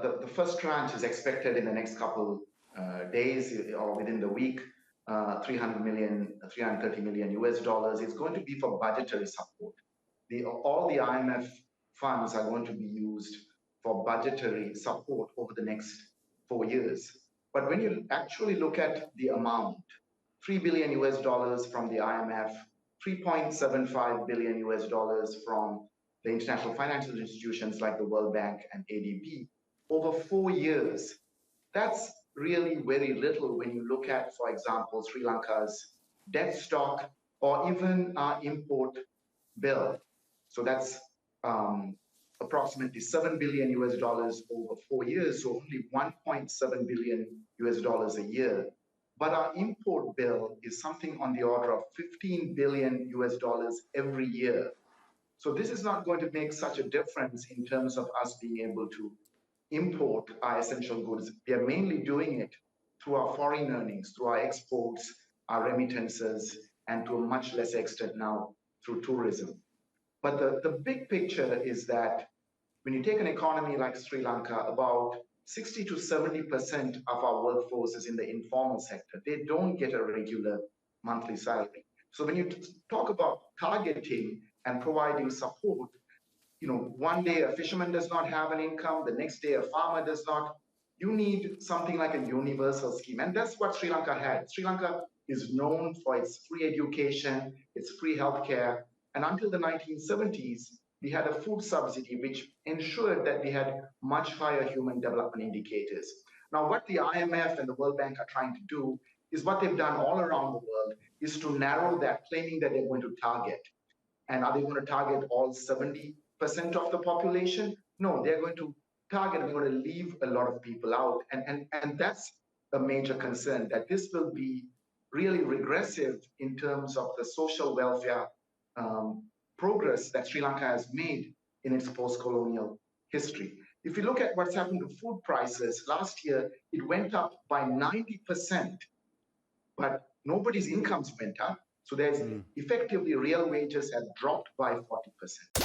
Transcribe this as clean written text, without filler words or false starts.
the first tranche is expected in the next couple days or within the week. 330 million US dollars. It's going to be for budgetary support. All the IMF funds are going to be used for budgetary support over the next 4 years. But when you actually look at the amount, 3 billion US dollars from the IMF, 3.75 billion US dollars from the international financial institutions like the World Bank and ADB, over 4 years, that's really very little when you look at, for example, Sri Lanka's debt stock or even our import bill. So that's approximately 7 billion US dollars over 4 years, so only 1.7 billion US dollars a year. But our import bill is something on the order of 15 billion US dollars every year. So this is not going to make such a difference in terms of us being able to import our essential goods. We are mainly doing it through our foreign earnings, through our exports, our remittances, and to a much lesser extent now through tourism. But the big picture is that when you take an economy like Sri Lanka, about 60 to 70% of our workforce is in the informal sector. They don't get a regular monthly salary. So when you talk about targeting and providing support, one day a fisherman does not have an income, the next day a farmer does not. You need something like a universal scheme. And that's what Sri Lanka had. Sri Lanka is known for its free education, its free healthcare. And until the 1970s, we had a food subsidy, which ensured that we had much higher human development indicators. Now, what the IMF and the World Bank are trying to do is what they've done all around the world is to narrow that, claiming that they're going to target. And are they going to target all 70% of the population? No, they're going to target, they're going to leave a lot of people out. And that's a major concern, that this will be really regressive in terms of the social welfare progress that Sri Lanka has made in its post-colonial history. If you look at what's happened to food prices, last year it went up by 90%, but nobody's incomes went up. So there's effectively real wages have dropped by 40%.